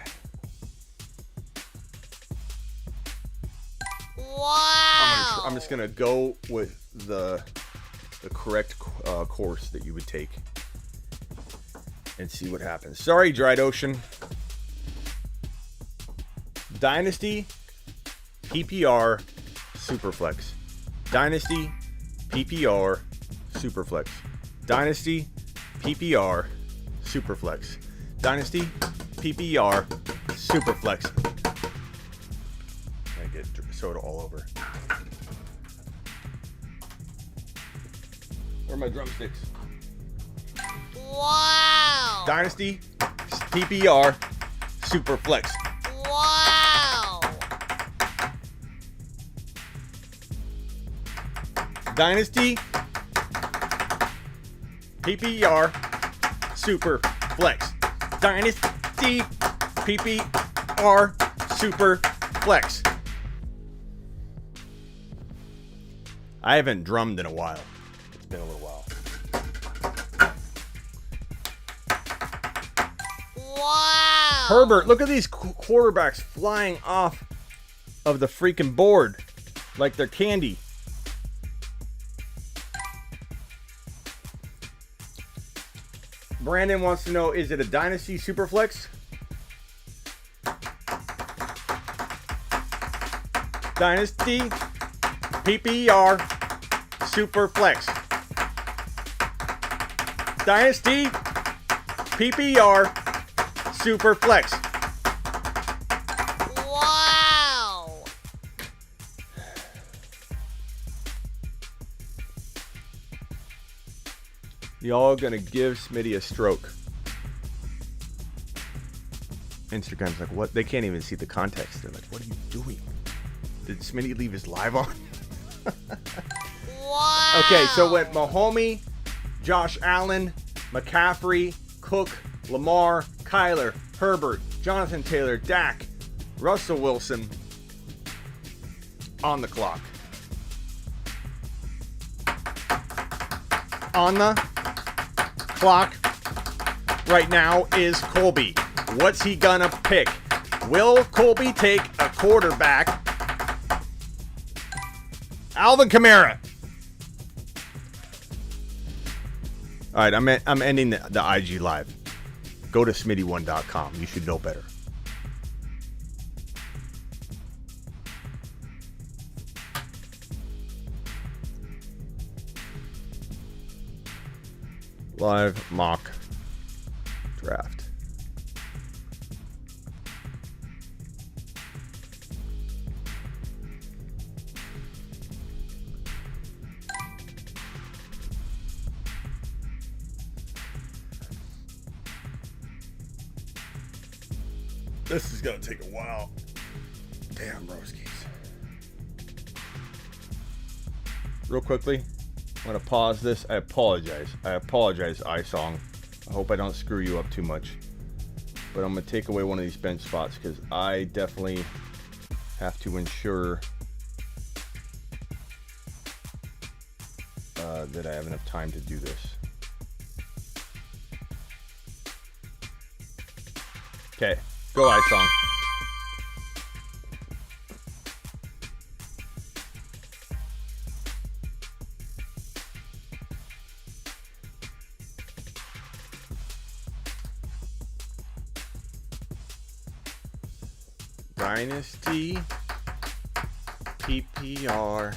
[SPEAKER 4] Wow.
[SPEAKER 1] I'm just gonna go with the correct course that you would take and see what happens. Sorry, Dried Ocean. Dynasty, PPR, Superflex. Dynasty, PPR, Superflex. Dynasty, PPR, Superflex. Dynasty, PPR, Superflex. I get soda all over. Where are my drumsticks?
[SPEAKER 4] Wow.
[SPEAKER 1] Dynasty, PPR, Superflex.
[SPEAKER 4] Wow.
[SPEAKER 1] Dynasty, PPR, Superflex. Dynasty, PPR, Superflex. I haven't drummed in a while. It's been a little while.
[SPEAKER 4] Wow.
[SPEAKER 1] Herbert, look at these quarterbacks flying off of the freaking board like they're candy. Brandon wants to know, is it a Dynasty Superflex? Dynasty PPR Superflex. Dynasty PPR Superflex.
[SPEAKER 4] Wow.
[SPEAKER 1] Y'all gonna give Smitty a stroke. Instagram's like, what? They can't even see the context. They're like, what are you doing? Did Smitty leave his live on?
[SPEAKER 4] Wow.
[SPEAKER 1] Okay, so went Mahomey, Josh Allen, McCaffrey, Cook, Lamar, Kyler, Herbert, Jonathan Taylor, Dak, Russell Wilson on the clock. On the clock right now is Colby. What's he gonna pick? Will Colby take a quarterback? Alvin Kamara. All right, I'm ending the IG live. Go to smitty1.com. You should know better. Live mock draft. This is gonna take a while. Damn, broskies. Real quickly, I'm gonna pause this. I apologize, iSong. I hope I don't screw you up too much. But I'm gonna take away one of these bench spots because I definitely have to ensure that I have enough time to do this. Okay, go iSong. Dynasty PPR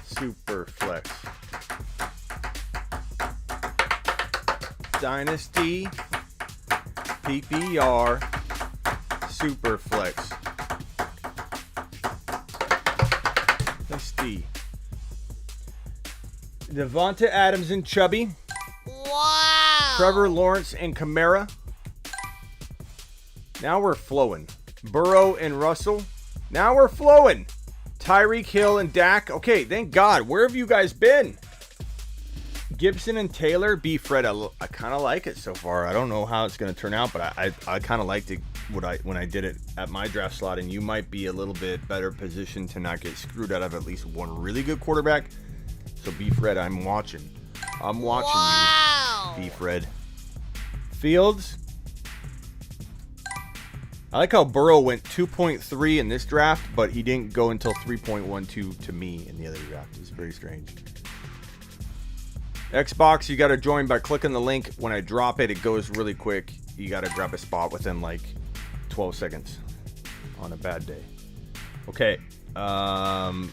[SPEAKER 1] SuperFlex. Dynasty PPR SuperFlex. Let's see. Devonta Adams and Chubby.
[SPEAKER 4] Wow.
[SPEAKER 1] Trevor Lawrence and Kamara. Now we're flowing. Burrow and Russell. Now we're flowing. Tyreek Hill and Dak. Okay, thank God. Where have you guys been? Gibson and Taylor. B. Fred. I kind of like it so far. I don't know how it's going to turn out, but I kind of liked it when I did it at my draft slot, and you might be a little bit better positioned to not get screwed out of at least one really good quarterback. So B. Fred, I'm watching. I'm watching you, B. Fred. Fields. I like how Burrow went 2.3 in this draft, but he didn't go until 3.12 to me in the other draft. It's very strange. Xbox, you got to join by clicking the link. When I drop it, it goes really quick. You got to grab a spot within like 12 seconds on a bad day. Okay.
[SPEAKER 4] Wow.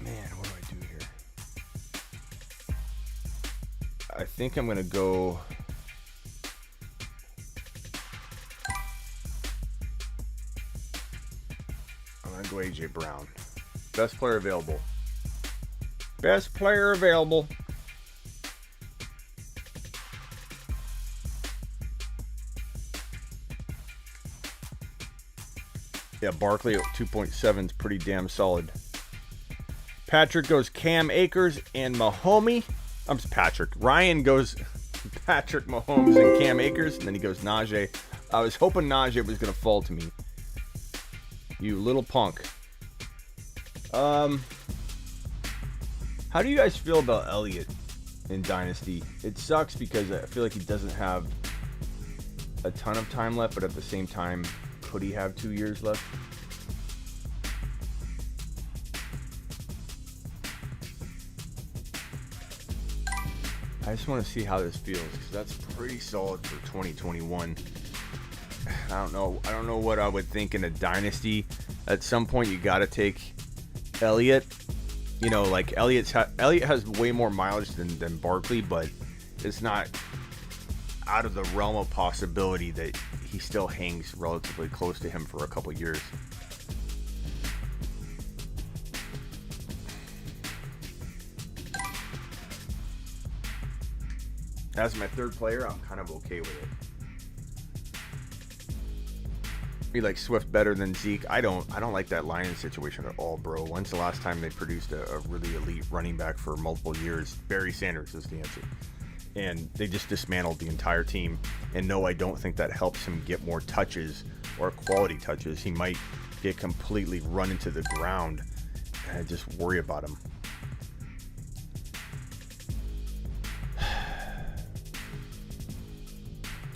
[SPEAKER 1] Man, what do I do here? I think I'm going to go... I'm going to go AJ Brown. Best player available. Best player available. Yeah, Barkley at 2.7 is pretty damn solid. Patrick goes Cam Akers and Mahomes. Patrick. Ryan goes Patrick Mahomes and Cam Akers, and then he goes Najee. I was hoping Najee was going to fall to me. You little punk. How do you guys feel about Elliott in Dynasty? It sucks because I feel like he doesn't have a ton of time left, but at the same time, could he have 2 years left? I just want to see how this feels because that's pretty solid for 2021. I don't know what I would think in a dynasty. At some point, you got to take Elliott. You know, like Elliott has way more mileage than Barkley, but it's not out of the realm of possibility that he still hangs relatively close to him for a couple years. As my third player, I'm kind of okay with it. You like Swift better than Zeke? I don't like that Lions situation at all, bro. When's the last time they produced a really elite running back for multiple years? Barry Sanders is the answer. And they just dismantled the entire team. And no, I don't think that helps him get more touches or quality touches. He might get completely run into the ground. And I just worry about him.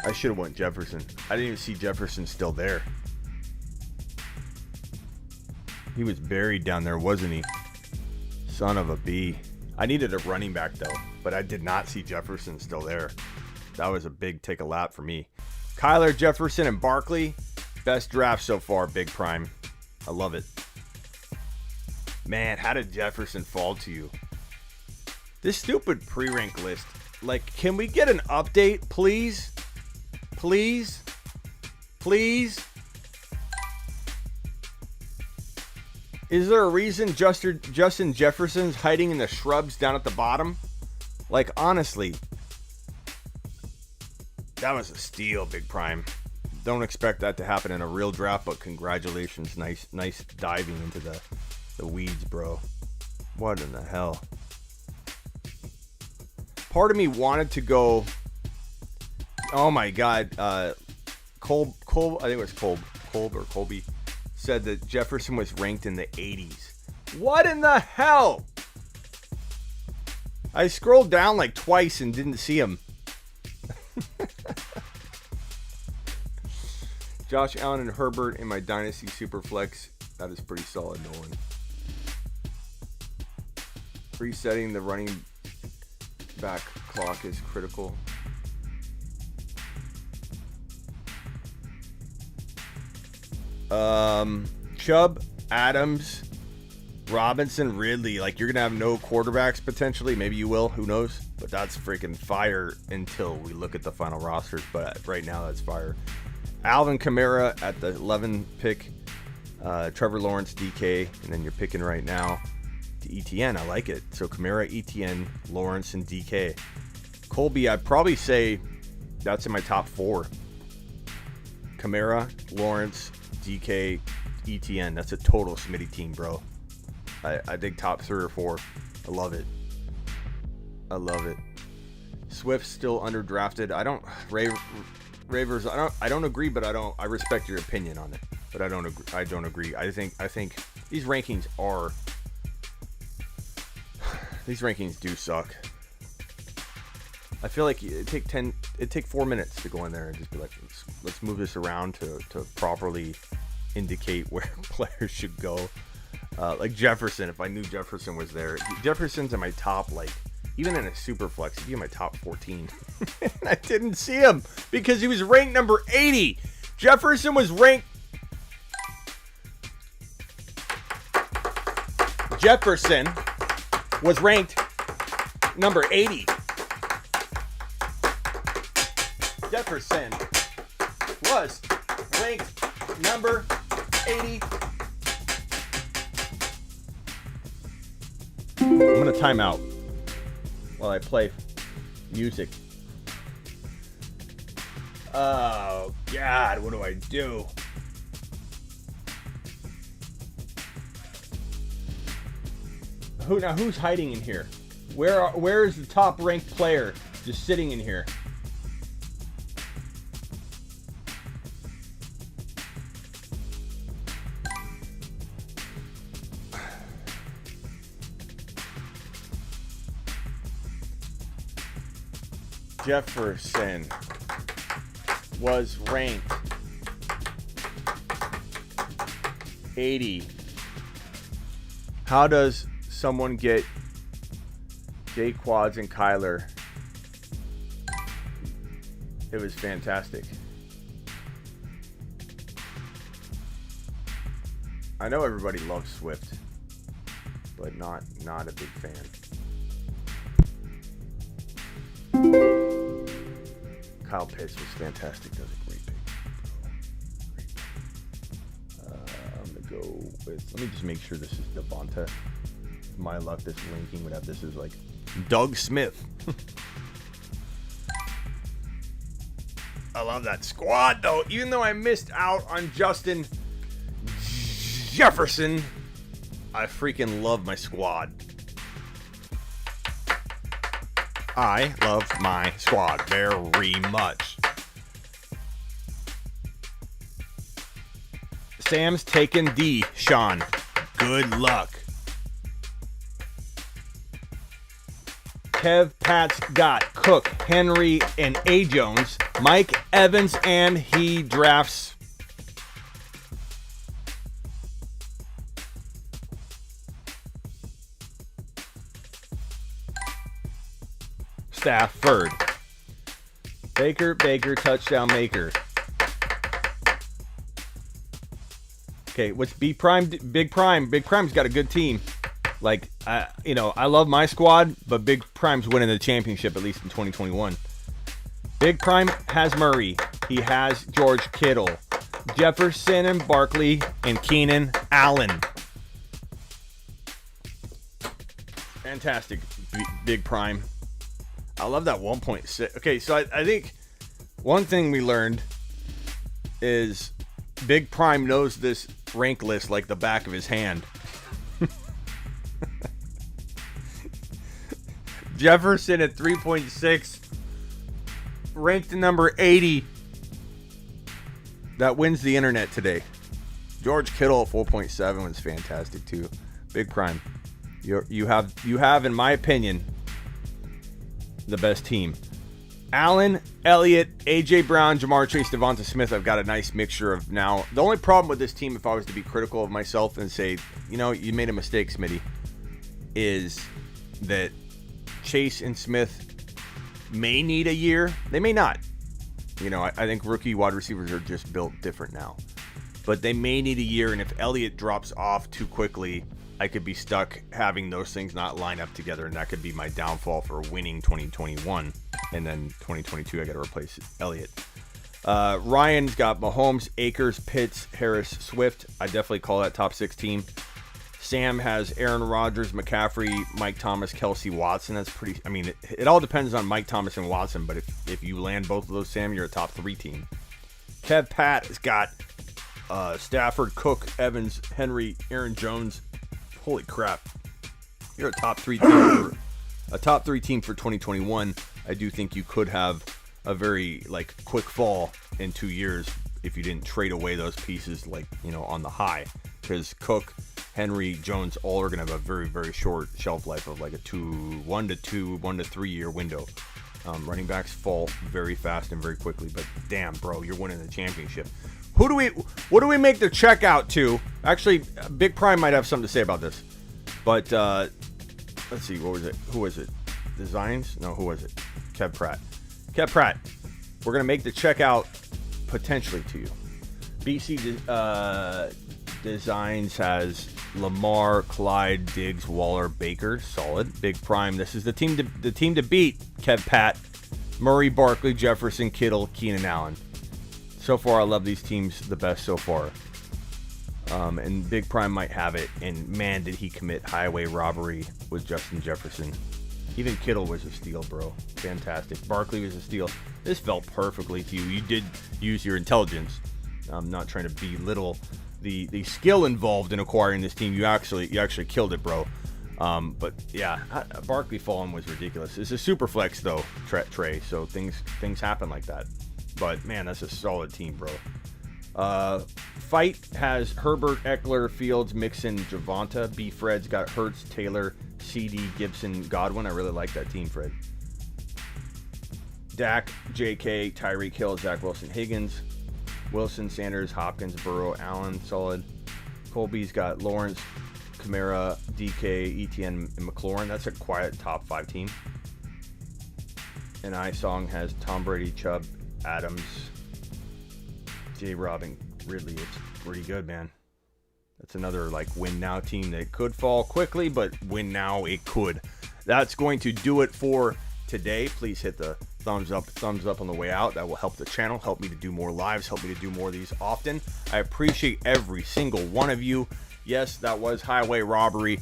[SPEAKER 1] I should have went Jefferson. I didn't even see Jefferson still there. He was buried down there, wasn't he? Son of a bee. I needed a running back, though, but I did not see Jefferson still there. That was a big take a lap for me. Kyler, Jefferson, and Barkley. Best draft so far, Big Prime. I love it. Man, how did Jefferson fall to you? This stupid pre-rank list. Like, can we get an update, please? Please? Please? Is there a reason Justin Jefferson's hiding in the shrubs down at the bottom? Like, honestly, that was a steal, Big Prime. Don't expect that to happen in a real draft, but congratulations. Nice diving into the weeds, bro. What in the hell? Part of me wanted to go... Oh my God, Kolb, I think it was Kolb or Colby, said that Jefferson was ranked in the 80s. What in the hell? I scrolled down like twice and didn't see him. Josh Allen and Herbert in my Dynasty Superflex. That is pretty solid, Nolan. Resetting the running back clock is critical. Chubb, Adams, Robinson, Ridley. Like, you're going to have no quarterbacks potentially. Maybe you will. Who knows? But that's freaking fire until we look at the final rosters. But right now, that's fire. Alvin Kamara at the 11 pick. Trevor Lawrence, DK. And then you're picking right now to ETN. I like it. So Kamara, ETN, Lawrence, and DK. Colby, I'd probably say that's in my top 4. Kamara, Lawrence, DK, ETN. That's a total Smitty team, bro. I think top 3 or 4. I love it. I love it. Swift's still underdrafted. Ravers. I don't agree, but I respect your opinion on it. But I don't agree. I think these rankings do suck. I feel like it'd take 4 minutes to go in there and just be like, let's move this around to properly indicate where players should go. Like Jefferson, if I knew Jefferson was there. Jefferson's in my top, like, even in a Superflex, he'd be in my top 14. And I didn't see him because he was ranked number 80. Jefferson was ranked number 80. Jefferson was ranked number 80. I'm going to time out while I play music. Oh, God, what do I do? Who's hiding in here? Where is the top ranked player just sitting in here? Jefferson was ranked 80. How does someone get J Quads and Kyler? It was fantastic. I know everybody loves Swift, but not a big fan. Kyle Pitts was fantastic. That was a great pick. I'm going to go with... Let me just make sure this is Devonta. My luck, this linking would have this is like Doug Smith. I love that squad, though. Even though I missed out on Justin Jefferson, I freaking love my squad. I love my squad very much. Sam's taking D. Sean, good luck. Kev, Pat's got Cook, Henry, and A. Jones. Mike Evans, and he drafts. Stafford. Baker, touchdown maker. Okay, what's B Prime? Big Prime. Big Prime's got a good team. Like, I love my squad, but Big Prime's winning the championship, at least in 2021. Big Prime has Murray. He has George Kittle, Jefferson and Barkley, and Keenan Allen. Fantastic, Big Prime. I love that 1.6. Okay, so I think one thing we learned is Big Prime knows this rank list like the back of his hand. Jefferson at 3.6, ranked number 80. That wins the internet today. George Kittle at 4.7 was fantastic too. Big Prime, you have, in my opinion, the best team. Allen, Elliott, AJ Brown, Jamar Chase, Devonta Smith. I've got a nice mixture of now. The only problem with this team, if I was to be critical of myself and say, you made a mistake, Smitty, is that Chase and Smith may need a year. They may not. I think rookie wide receivers are just built different now. But they may need a year, and if Elliott drops off too quickly, I could be stuck having those things not line up together, and that could be my downfall for winning 2021. And then 2022, I got to replace Elliott. Ryan's got Mahomes, Akers, Pitts, Harris, Swift. I definitely call that top 6 team. Sam has Aaron Rodgers, McCaffrey, Mike Thomas, Kelsey, Watson. That's pretty. I mean, it all depends on Mike Thomas and Watson, but if you land both of those, Sam, you're a top 3 team. Kev Pat has got Stafford, Cook, Evans, Henry, Aaron Jones. Holy crap. You're a top 3 team for 2021. I do think you could have a very quick fall in 2 years if you didn't trade away those pieces on the high, because Cook, Henry, Jones all are going to have a very, very short shelf life of like a 1 to 3 year window. Running backs fall very fast and very quickly, but damn, bro, you're winning the championship. What do we make the check out to? Actually, Big Prime might have something to say about this, but let's see, what was it? Who was it? Designs? No, who was it? Kev Pratt. We're going to make the checkout potentially to you. BC Designs has Lamar, Clyde, Diggs, Waller, Baker. Solid. Big Prime. This is the team to beat. Kev Pat, Murray, Barkley, Jefferson, Kittle, Keenan Allen. So far, I love these teams the best so far. And Big Prime might have it. And man, did he commit highway robbery with Justin Jefferson. Even Kittle was a steal, bro. Fantastic. Barkley was a steal. This felt perfectly to you. You did use your intelligence. I'm not trying to belittle the skill involved in acquiring this team. You actually killed it, bro. But yeah, Barkley falling was ridiculous. It's a SuperFlex though, Trey. So things happen like that. But man, that's a solid team, bro. Fight has Herbert, Eckler, Fields, Mixon, Javonta. B. Fred's got Hurts, Taylor, CD, Gibson, Godwin. I really like that team, Fred. Dak, JK, Tyreek Hill, Zach Wilson, Higgins, Wilson, Sanders, Hopkins, Burrow, Allen, solid. Colby's got Lawrence, Kamara, DK, ETN, and McLaurin. That's a quiet top 5 team. And iSong has Tom Brady, Chubb, Adams, J-Rob, and Ridley. It's pretty good, man. That's another win now team that could fall quickly, but win now it could. That's going to do it for today. Please hit the thumbs up on the way out. That will help the channel, help me to do more lives, help me to do more of these often. I appreciate every single one of you. Yes, that was highway robbery.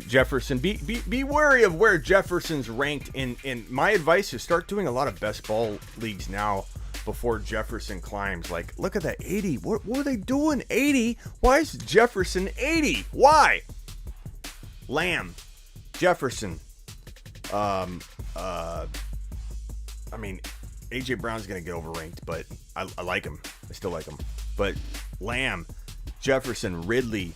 [SPEAKER 1] Jefferson, be wary of where Jefferson's ranked. In my advice is start doing a lot of best ball leagues now before Jefferson climbs. Look at that 80. What are they doing? 80? Why is Jefferson 80? Why? Lamb, Jefferson. I mean, AJ Brown's gonna get overranked, but I like him. I still like him. But Lamb, Jefferson, Ridley,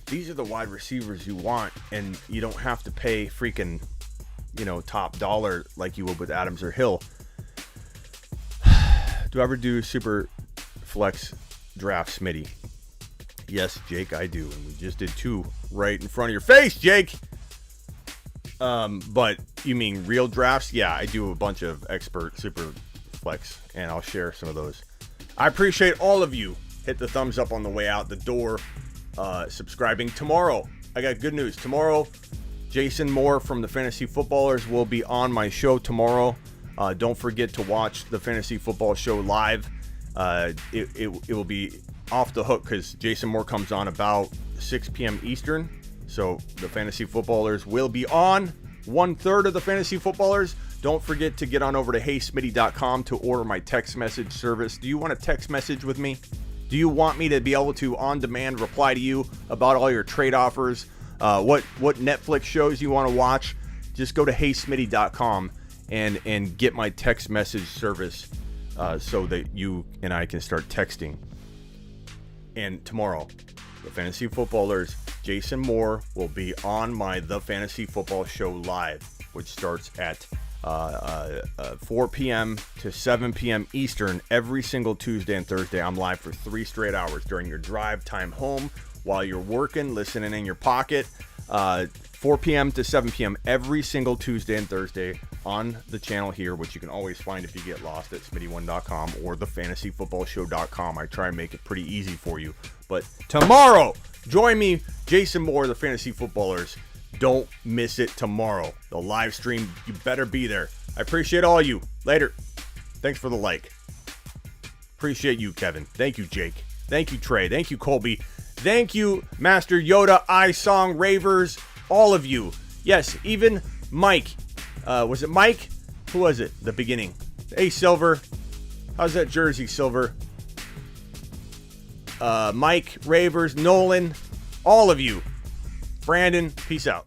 [SPEAKER 1] these are the wide receivers you want, and you don't have to pay freaking, top dollar like you would with Adams or Hill. Do I ever do SuperFlex draft, Smitty? Yes, Jake, I do, and we just did 2 right in front of your face, Jake. But you mean real drafts? Yeah, I do a bunch of expert SuperFlex, and I'll share some of those. I appreciate all of you. Hit the thumbs up on the way out the door. Subscribing tomorrow. I got good news. Tomorrow, Jason Moore from the Fantasy Footballers will be on my show tomorrow. Don't forget to watch the Fantasy Football Show live. It will be off the hook because Jason Moore comes on about 6 p.m. Eastern. So the Fantasy Footballers will be on. 1/3 of the Fantasy Footballers. Don't forget to get on over to heysmitty.com to order my text message service. Do you want a text message with me? Do you want me to be able to on demand reply to you about all your trade offers? What Netflix shows you want to watch? Just go to heysmitty.com and get my text message service so that you and I can start texting. And tomorrow, the Fantasy Footballers, Jason Moore will be on my The Fantasy Football Show live, which starts at 4 p.m. to 7 p.m. Eastern every single Tuesday and Thursday. I'm live for 3 straight hours during your drive time home while you're working, listening in your pocket. 4 p.m. to 7 p.m. every single Tuesday and Thursday on the channel here, which you can always find if you get lost at smitty1.com or thefantasyfootballshow.com. I try and make it pretty easy for you. But tomorrow, join me, Jason Moore, the Fantasy Footballers. Don't miss it tomorrow. The live stream, you better be there. I appreciate all you. Later. Thanks for the like. Appreciate you, Kevin. Thank you, Jake. Thank you, Trey. Thank you, Colby. Thank you, Master Yoda, iSong, Ravers, all of you. Yes, even Mike. Was it Mike? Who was it? The beginning. Hey, Silver. How's that jersey, Silver? Mike, Ravers, Nolan, all of you. Brandon, peace out.